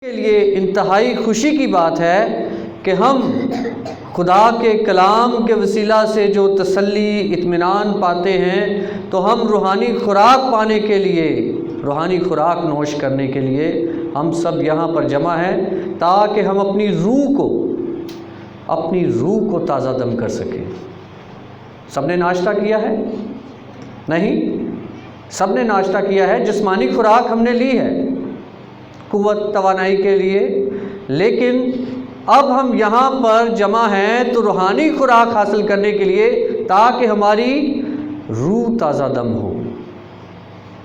کے لیے انتہائی خوشی کی بات ہے کہ ہم خدا کے کلام کے وسیلہ سے جو تسلی اطمینان پاتے ہیں تو ہم روحانی خوراک پانے کے لیے، روحانی خوراک نوش کرنے کے لیے ہم سب یہاں پر جمع ہیں تاکہ ہم اپنی روح کو تازہ دم کر سکیں۔ سب نے ناشتہ کیا ہے؟ نہیں، سب نے ناشتہ کیا ہے، جسمانی خوراک ہم نے لی ہے قوت توانائی کے لیے، لیکن اب ہم یہاں پر جمع ہیں تو روحانی خوراک حاصل کرنے کے لیے تاکہ ہماری روح تازہ دم ہو،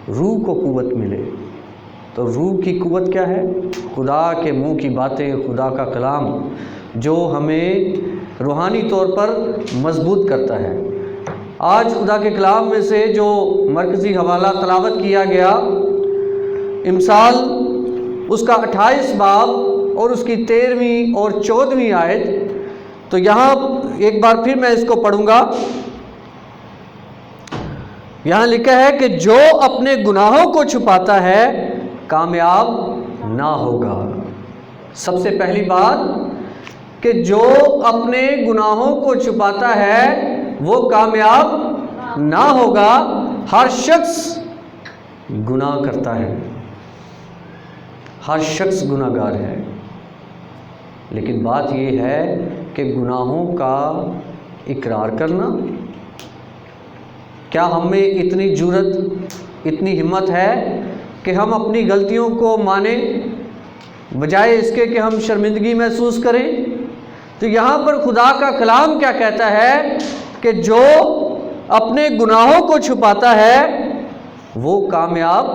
روح کو قوت ملے۔ تو روح کی قوت کیا ہے؟ خدا کے منہ کی باتیں، خدا کا کلام جو ہمیں روحانی طور پر مضبوط کرتا ہے۔ آج خدا کے کلام میں سے جو مرکزی حوالہ تلاوت کیا گیا، امثال اس کا 28 باب اور اس کی 13ویں اور 14ویں آیت، تو یہاں ایک بار پھر میں اس کو پڑھوں گا۔ یہاں لکھا ہے کہ جو اپنے گناہوں کو چھپاتا ہے کامیاب نہ ہوگا۔ سب سے پہلی بات کہ جو اپنے گناہوں کو چھپاتا ہے وہ کامیاب نہ ہوگا۔ ہر شخص گناہ کرتا ہے، ہر شخص گناہ گار ہے، لیکن بات یہ ہے کہ گناہوں کا اقرار کرنا، کیا ہم میں اتنی جرأت، اتنی ہمت ہے کہ ہم اپنی غلطیوں کو مانیں بجائے اس کے کہ ہم شرمندگی محسوس کریں؟ تو یہاں پر خدا کا کلام کیا کہتا ہے کہ جو اپنے گناہوں کو چھپاتا ہے وہ کامیاب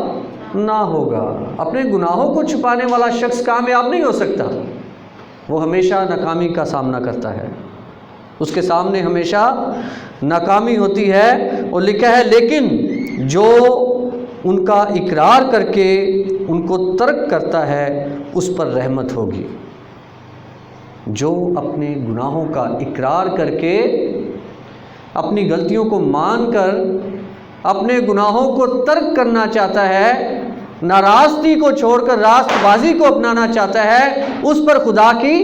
نہ ہوگا۔ اپنے گناہوں کو چھپانے والا شخص کامیاب نہیں ہو سکتا، وہ ہمیشہ ناکامی کا سامنا کرتا ہے، اس کے سامنے ہمیشہ ناکامی ہوتی ہے۔ اور لکھا ہے لیکن جو ان کا اقرار کر کے ان کو ترک کرتا ہے اس پر رحمت ہوگی۔ جو اپنے گناہوں کا اقرار کر کے، اپنی غلطیوں کو مان کر اپنے گناہوں کو ترک کرنا چاہتا ہے، ناراستی کو چھوڑ کر راست بازی کو اپنانا چاہتا ہے، اس پر خدا کی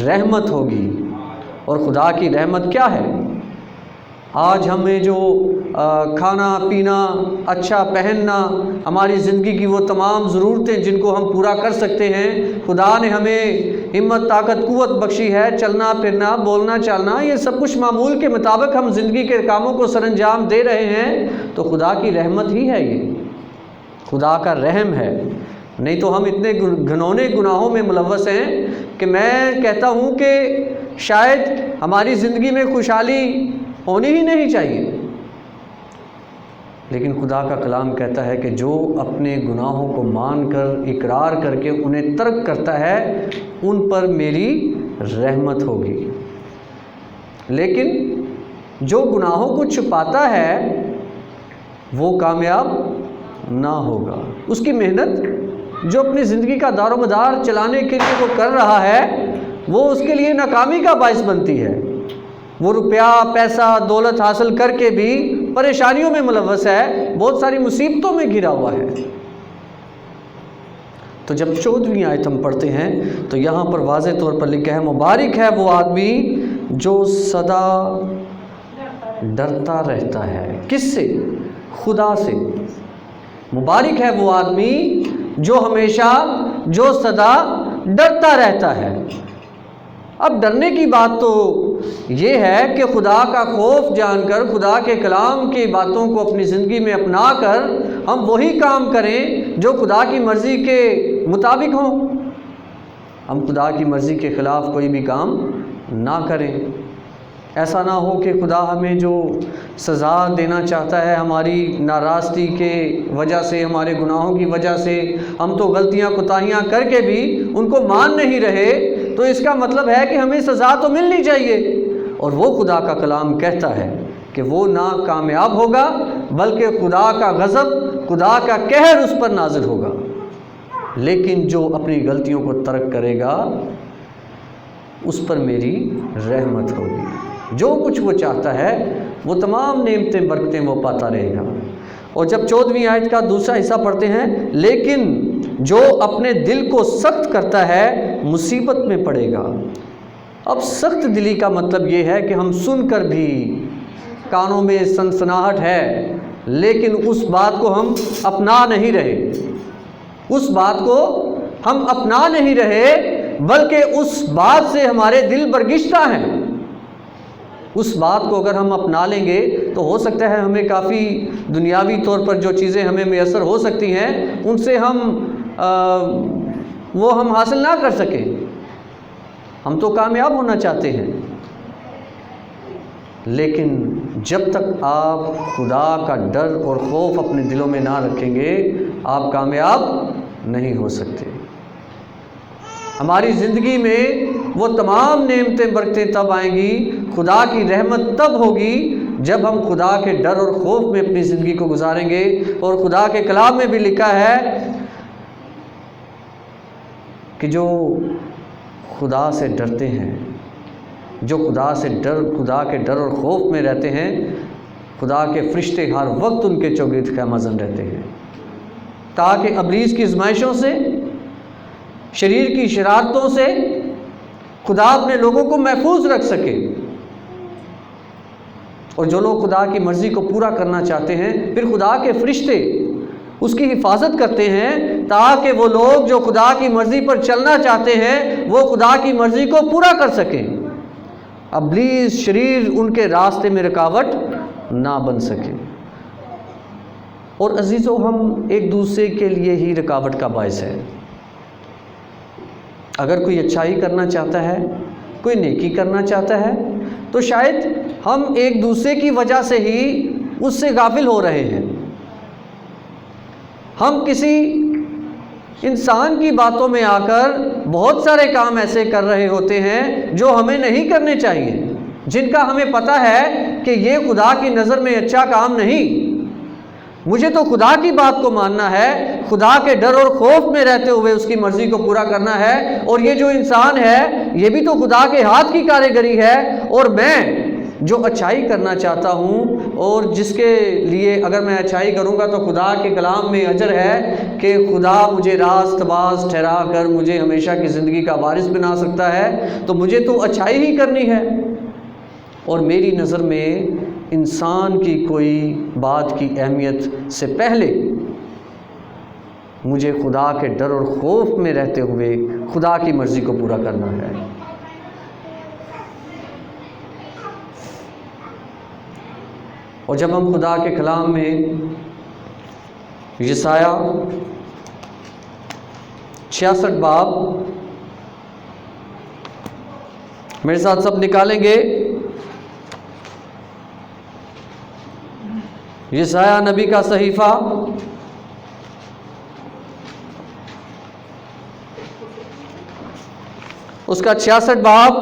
رحمت ہوگی۔ اور خدا کی رحمت کیا ہے؟ آج ہمیں جو کھانا پینا، اچھا پہننا، ہماری زندگی کی وہ تمام ضرورتیں جن کو ہم پورا کر سکتے ہیں، خدا نے ہمیں ہمت طاقت قوت بخشی ہے، چلنا پھرنا بولنا چالنا، یہ سب کچھ معمول کے مطابق ہم زندگی کے کاموں کو سر انجام دے رہے ہیں، تو خدا کی رحمت ہی ہے، یہ خدا کا رحم ہے۔ نہیں تو ہم اتنے گھنونے گناہوں میں ملوث ہیں کہ میں کہتا ہوں کہ شاید ہماری زندگی میں خوشحالی ہونی ہی نہیں چاہیے، لیکن خدا کا کلام کہتا ہے کہ جو اپنے گناہوں کو مان کر اقرار کر کے انہیں ترک کرتا ہے ان پر میری رحمت ہوگی، لیکن جو گناہوں کو چھپاتا ہے وہ کامیاب نہ ہوگا۔ اس کی محنت جو اپنی زندگی کا دار و مدار چلانے کے لیے وہ کر رہا ہے وہ اس کے لیے ناکامی کا باعث بنتی ہے۔ وہ روپیہ پیسہ دولت حاصل کر کے بھی پریشانیوں میں ملوث ہے، بہت ساری مصیبتوں میں گھرا ہوا ہے۔ تو جب 14ویں آیت ہم پڑھتے ہیں تو یہاں پر واضح طور پر لکھا ہے مبارک ہے وہ آدمی جو سدا ڈرتا رہتا ہے۔ کس سے؟ خدا سے۔ مبارک ہے وہ آدمی جو ہمیشہ، جو سدا ڈرتا رہتا ہے۔ اب ڈرنے کی بات تو یہ ہے کہ خدا کا خوف جان کر، خدا کے کلام کی باتوں کو اپنی زندگی میں اپنا کر ہم وہی کام کریں جو خدا کی مرضی کے مطابق ہوں، ہم خدا کی مرضی کے خلاف کوئی بھی کام نہ کریں۔ ایسا نہ ہو کہ خدا ہمیں جو سزا دینا چاہتا ہے ہماری ناراستی کے وجہ سے، ہمارے گناہوں کی وجہ سے، ہم تو غلطیاں کوتاہیاں کر کے بھی ان کو مان نہیں رہے، تو اس کا مطلب ہے کہ ہمیں سزا تو ملنی چاہیے، اور وہ خدا کا کلام کہتا ہے کہ وہ نہ کامیاب ہوگا بلکہ خدا کا غضب، خدا کا قہر اس پر نازل ہوگا۔ لیکن جو اپنی غلطیوں کو ترک کرے گا اس پر میری رحمت ہوگی۔ جو کچھ وہ چاہتا ہے وہ تمام نعمتیں برکتیں وہ پاتا رہے گا۔ اور جب 14ویں آیت کا دوسرا حصہ پڑھتے ہیں، لیکن جو اپنے دل کو سخت کرتا ہے مصیبت میں پڑے گا۔ اب سخت دلی کا مطلب یہ ہے کہ ہم سن کر بھی کانوں میں سنسناہٹ ہے، لیکن اس بات کو ہم اپنا نہیں رہے، اس بات کو ہم اپنا نہیں رہے، بلکہ اس بات سے ہمارے دل برگشتہ ہیں۔ اس بات کو اگر ہم اپنا لیں گے تو ہو سکتا ہے ہمیں کافی دنیاوی طور پر جو چیزیں ہمیں میسر ہو سکتی ہیں ان سے وہ ہم حاصل نہ کر سکیں۔ ہم تو کامیاب ہونا چاہتے ہیں، لیکن جب تک آپ خدا کا ڈر اور خوف اپنے دلوں میں نہ رکھیں گے آپ کامیاب نہیں ہو سکتے۔ ہماری زندگی میں وہ تمام نعمتیں برکتیں تب آئیں گی، خدا کی رحمت تب ہوگی جب ہم خدا کے ڈر اور خوف میں اپنی زندگی کو گزاریں گے۔ اور خدا کے کلام میں بھی لکھا ہے کہ جو خدا سے ڈرتے ہیں، جو خدا کے ڈر اور خوف میں رہتے ہیں، خدا کے فرشتے ہر وقت ان کے چوگرد خیمہ زن رہتے ہیں، تاکہ ابلیس کی آزمائشوں سے، شریر کی شرارتوں سے خدا اپنے لوگوں کو محفوظ رکھ سکے۔ اور جو لوگ خدا کی مرضی کو پورا کرنا چاہتے ہیں، پھر خدا کے فرشتے اس کی حفاظت کرتے ہیں تاکہ وہ لوگ جو خدا کی مرضی پر چلنا چاہتے ہیں وہ خدا کی مرضی کو پورا کر سکیں، ابلیس شریر ان کے راستے میں رکاوٹ نہ بن سکے۔ اور عزیزو، ہم ایک دوسرے کے لیے ہی رکاوٹ کا باعث ہے۔ اگر کوئی اچھائی کرنا چاہتا ہے، کوئی نیکی کرنا چاہتا ہے، تو شاید ہم ایک دوسرے کی وجہ سے ہی اس سے غافل ہو رہے ہیں۔ ہم کسی انسان کی باتوں میں آ کر بہت سارے کام ایسے کر رہے ہوتے ہیں جو ہمیں نہیں کرنے چاہیے، جن کا ہمیں پتہ ہے کہ یہ خدا کی نظر میں اچھا کام نہیں۔ مجھے تو خدا کی بات کو ماننا ہے، خدا کے ڈر اور خوف میں رہتے ہوئے اس کی مرضی کو پورا کرنا ہے۔ اور یہ جو انسان ہے یہ بھی تو خدا کے ہاتھ کی کاریگری ہے، اور میں جو اچھائی کرنا چاہتا ہوں اور جس کے لیے اگر میں اچھائی کروں گا تو خدا کے کلام میں اجر ہے کہ خدا مجھے راست باز ٹھہرا کر مجھے ہمیشہ کی زندگی کا وارث بنا سکتا ہے، تو مجھے تو اچھائی ہی کرنی ہے۔ اور میری نظر میں انسان کی کوئی بات کی اہمیت سے پہلے مجھے خدا کے ڈر اور خوف میں رہتے ہوئے خدا کی مرضی کو پورا کرنا ہے۔ اور جب ہم خدا کے کلام میں یسایہ 66 باب میرے ساتھ سب نکالیں گے، یسایہ نبی کا صحیفہ اس کا 66 باب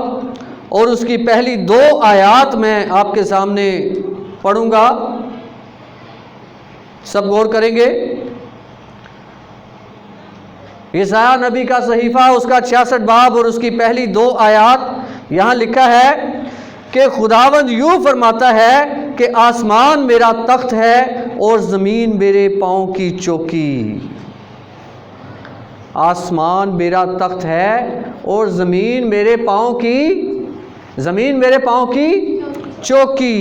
اور اس کی پہلی 2 آیات میں آپ کے سامنے پڑھوں گا، سب غور کریں گے۔ یسایہ نبی کا صحیفہ اس کا 66 باب اور اس کی پہلی 2 آیات، یہاں لکھا ہے کہ خداوند یوں فرماتا ہے کہ آسمان میرا تخت ہے اور زمین میرے پاؤں کی چوکی۔ آسمان میرا تخت ہے اور زمین میرے پاؤں کی چوکی۔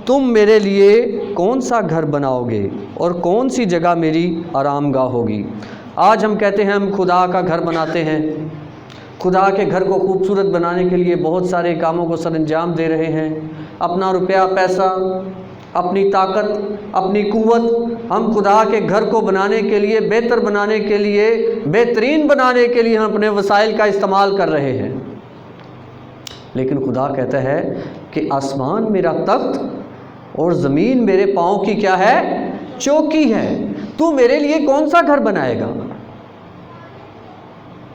تم میرے لیے کون سا گھر بناؤ گے اور کون سی جگہ میری آرام گاہ ہوگی؟ آج ہم کہتے ہیں ہم خدا کا گھر بناتے ہیں، خدا کے گھر کو خوبصورت بنانے کے لیے بہت سارے کاموں کو سر انجام دے رہے ہیں، اپنا روپیہ پیسہ، اپنی طاقت، اپنی قوت ہم خدا کے گھر کو بنانے کے لیے، بہتر بنانے کے لیے، بہترین بنانے کے لیے ہم اپنے وسائل کا استعمال کر رہے ہیں۔ لیکن خدا کہتا ہے کہ آسمان میرا تخت اور زمین میرے پاؤں کی کیا ہے؟ چوکی ہے۔ تو میرے لیے کون سا گھر بنائے گا؟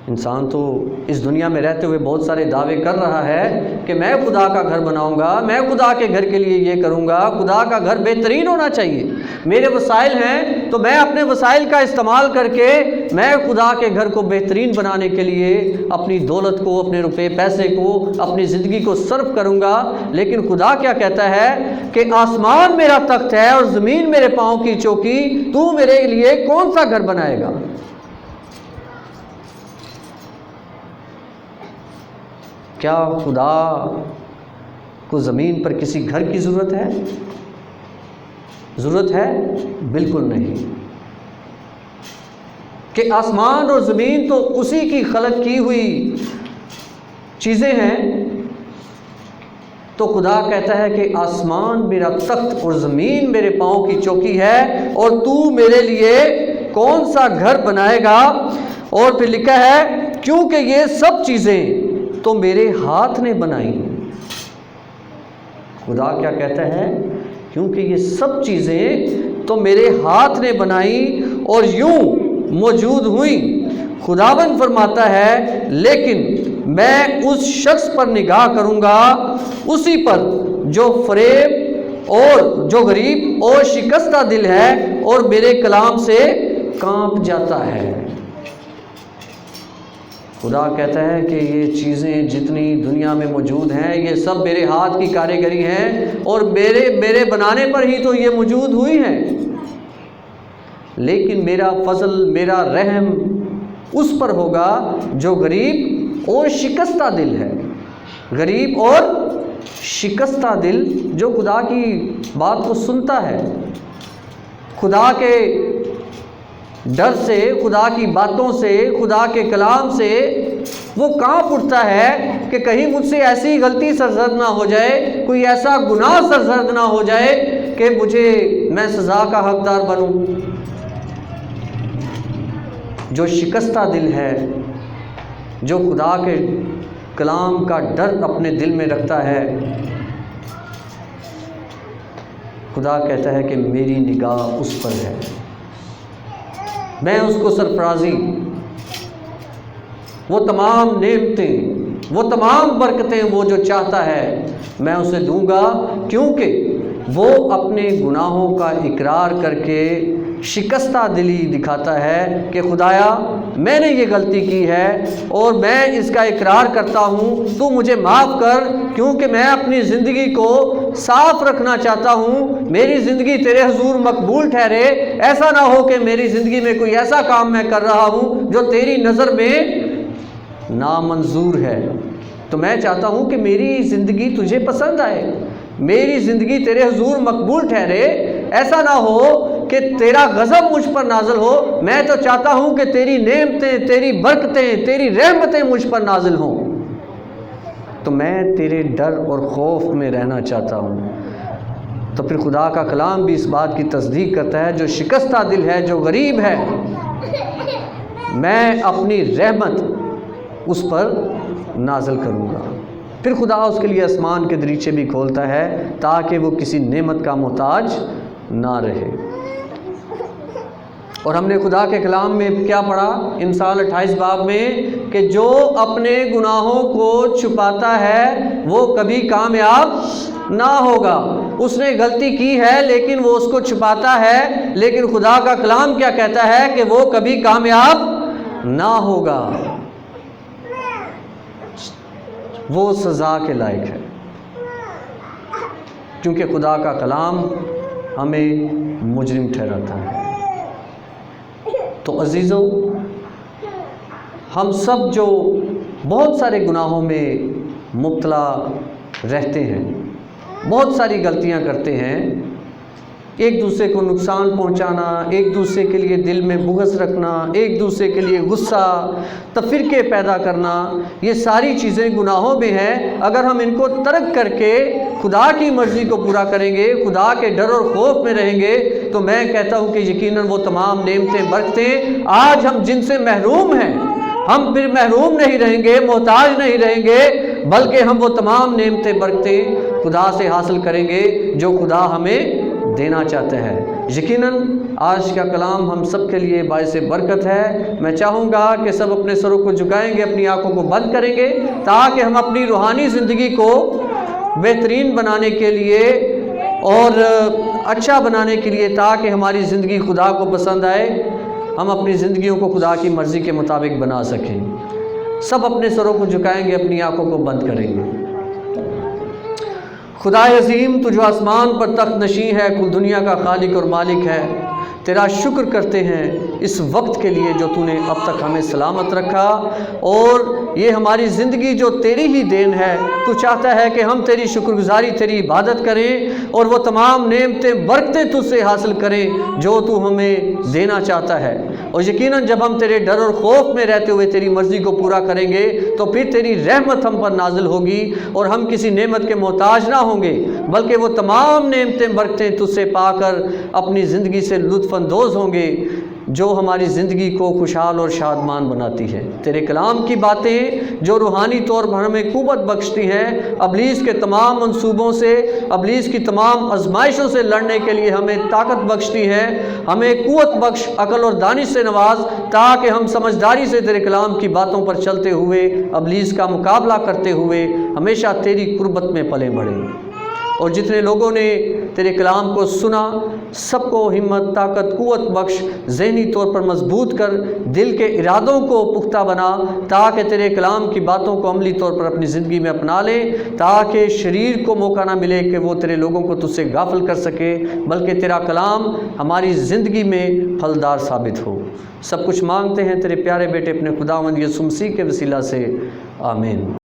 انسان تو اس دنیا میں رہتے ہوئے بہت سارے دعوے کر رہا ہے کہ میں خدا کا گھر بناؤں گا، میں خدا کے گھر کے لیے یہ کروں گا، خدا کا گھر بہترین ہونا چاہیے، میرے وسائل ہیں تو میں اپنے وسائل کا استعمال کر کے میں خدا کے گھر کو بہترین بنانے کے لیے اپنی دولت کو، اپنے روپے پیسے کو، اپنی زندگی کو صرف کروں گا۔ لیکن خدا کیا کہتا ہے کہ آسمان میرا تخت ہے اور زمین میرے پاؤں کی چوکی، تو میرے لیے کون سا گھر بنائے گا؟ کیا خدا کو زمین پر کسی گھر کی ضرورت ہے؟ ضرورت ہے؟ بالکل نہیں۔ کہ آسمان اور زمین تو اسی کی خلق کی ہوئی چیزیں ہیں، تو خدا کہتا ہے کہ آسمان میرا تخت اور زمین میرے پاؤں کی چوکی ہے، اور تو میرے لیے کون سا گھر بنائے گا؟ اور پھر لکھا ہے کیونکہ یہ سب چیزیں تو میرے ہاتھ نے بنائی۔ خدا کیا کہتا ہے؟ کیونکہ یہ سب چیزیں تو میرے ہاتھ نے بنائی اور یوں موجود ہوئیں۔ خداوند فرماتا ہے لیکن میں اس شخص پر نگاہ کروں گا، اسی پر جو فریب اور جو غریب اور شکستہ دل ہے اور میرے کلام سے کانپ جاتا ہے۔ خدا کہتا ہے کہ یہ چیزیں جتنی دنیا میں موجود ہیں یہ سب میرے ہاتھ کی کاریگری ہیں، اور میرے بنانے پر ہی تو یہ موجود ہوئی ہیں، لیکن میرا فضل، میرا رحم اس پر ہوگا جو غریب اور شکستہ دل ہے۔ غریب اور شکستہ دل جو خدا کی بات کو سنتا ہے، خدا کے ڈر سے، خدا کی باتوں سے، خدا کے کلام سے وہ کانپ اٹھتا ہے کہ کہیں مجھ سے ایسی غلطی سرزد نہ ہو جائے، کوئی ایسا گناہ سرزد نہ ہو جائے کہ میں سزا کا حقدار بنوں۔ جو شکستہ دل ہے، جو خدا کے کلام کا ڈر اپنے دل میں رکھتا ہے، خدا کہتا ہے کہ میری نگاہ اس پر ہے، میں اس کو سرفرازی، وہ تمام نعمتیں، وہ تمام برکتیں وہ جو چاہتا ہے میں اسے دوں گا، کیونکہ وہ اپنے گناہوں کا اقرار کر کے شکستہ دلی دکھاتا ہے کہ خدایا میں نے یہ غلطی کی ہے اور میں اس کا اقرار کرتا ہوں، تو مجھے معاف کر، کیونکہ میں اپنی زندگی کو صاف رکھنا چاہتا ہوں، میری زندگی تیرے حضور مقبول ٹھہرے، ایسا نہ ہو کہ میری زندگی میں کوئی ایسا کام میں کر رہا ہوں جو تیری نظر میں نامنظور ہے۔ تو میں چاہتا ہوں کہ میری زندگی تجھے پسند آئے، میری زندگی تیرے حضور مقبول ٹھہرے، ایسا نہ ہو کہ تیرا غضب مجھ پر نازل ہو، میں تو چاہتا ہوں کہ تیری نعمتیں، تیری برکتیں، تیری رحمتیں مجھ پر نازل ہوں، تو میں تیرے ڈر اور خوف میں رہنا چاہتا ہوں۔ تو پھر خدا کا کلام بھی اس بات کی تصدیق کرتا ہے جو شکستہ دل ہے، جو غریب ہے، میں اپنی رحمت اس پر نازل کروں گا۔ پھر خدا اس کے لیے آسمان کے دریچے بھی کھولتا ہے تاکہ وہ کسی نعمت کا محتاج نہ رہے۔ اور ہم نے خدا کے کلام میں کیا پڑھا امثال 28 باب میں کہ جو اپنے گناہوں کو چھپاتا ہے وہ کبھی کامیاب نہ ہوگا۔ اس نے غلطی کی ہے لیکن وہ اس کو چھپاتا ہے، لیکن خدا کا کلام کیا کہتا ہے کہ وہ کبھی کامیاب نہ ہوگا، وہ سزا کے لائق ہے، کیونکہ خدا کا کلام ہمیں مجرم ٹھہراتا ہے۔ تو عزیزو، ہم سب جو بہت سارے گناہوں میں مبتلا رہتے ہیں، بہت ساری غلطیاں کرتے ہیں، ایک دوسرے کو نقصان پہنچانا، ایک دوسرے کے لیے دل میں بغض رکھنا، ایک دوسرے کے لیے غصہ، تفرقے پیدا کرنا، یہ ساری چیزیں گناہوں میں ہیں۔ اگر ہم ان کو ترک کر کے خدا کی مرضی کو پورا کریں گے، خدا کے ڈر اور خوف میں رہیں گے، تو میں کہتا ہوں کہ یقیناً وہ تمام نعمتیں برکتیں آج ہم جن سے محروم ہیں، ہم پھر محروم نہیں رہیں گے، محتاج نہیں رہیں گے، بلکہ ہم وہ تمام نعمتیں برکتیں خدا سے حاصل کریں گے جو خدا ہمیں دینا چاہتے ہیں۔ یقیناً آج کا کلام ہم سب کے لیے باعث برکت ہے۔ میں چاہوں گا کہ سب اپنے سروں کو جھکائیں گے، اپنی آنکھوں کو بند کریں گے، تاکہ ہم اپنی روحانی زندگی کو بہترین بنانے کے لیے اور اچھا بنانے کے لیے، تاکہ ہماری زندگی خدا کو پسند آئے، ہم اپنی زندگیوں کو خدا کی مرضی کے مطابق بنا سکیں۔ سب اپنے سروں کو جھکائیں گے، اپنی آنکھوں کو بند کریں گے۔ خدا عظیم، تو جو آسمان پر تخت نشین ہے، کل دنیا کا خالق اور مالک ہے، تیرا شکر کرتے ہیں اس وقت کے لیے جو تو نے اب تک ہمیں سلامت رکھا، اور یہ ہماری زندگی جو تیری ہی دین ہے، تو چاہتا ہے کہ ہم تیری شکر گزاری، تیری عبادت کریں، اور وہ تمام نعمتیں برکتیں تجھ سے حاصل کریں جو تو ہمیں دینا چاہتا ہے۔ اور یقیناً جب ہم تیرے ڈر اور خوف میں رہتے ہوئے تیری مرضی کو پورا کریں گے تو پھر تیری رحمت ہم پر نازل ہوگی، اور ہم کسی نعمت کے محتاج نہ ہوں گے، بلکہ وہ تمام نعمتیں برکتیں تجھ سے پا کر اپنی زندگی سے لطف اندوز ہوں گے، جو ہماری زندگی کو خوشحال اور شادمان بناتی ہے۔ تیرے کلام کی باتیں جو روحانی طور پر ہمیں قوت بخشتی ہیں، ابلیس کے تمام منصوبوں سے، ابلیس کی تمام آزمائشوں سے لڑنے کے لیے ہمیں طاقت بخشتی ہیں، ہمیں قوت بخش، عقل اور دانش سے نواز، تاکہ ہم سمجھداری سے تیرے کلام کی باتوں پر چلتے ہوئے ابلیس کا مقابلہ کرتے ہوئے ہمیشہ تیری قربت میں پلے بڑھیں۔ اور جتنے لوگوں نے تیرے کلام کو سنا، سب کو ہمت، طاقت، قوت بخش، ذہنی طور پر مضبوط کر، دل کے ارادوں کو پختہ بنا، تاکہ تیرے کلام کی باتوں کو عملی طور پر اپنی زندگی میں اپنا لیں، تاکہ شریر کو موقع نہ ملے کہ وہ تیرے لوگوں کو تجھ سے غافل کر سکے، بلکہ تیرا کلام ہماری زندگی میں پھلدار ثابت ہو۔ سب کچھ مانگتے ہیں تیرے پیارے بیٹے اپنے خداوند یسوع مسیح کے وسیلہ سے، آمین۔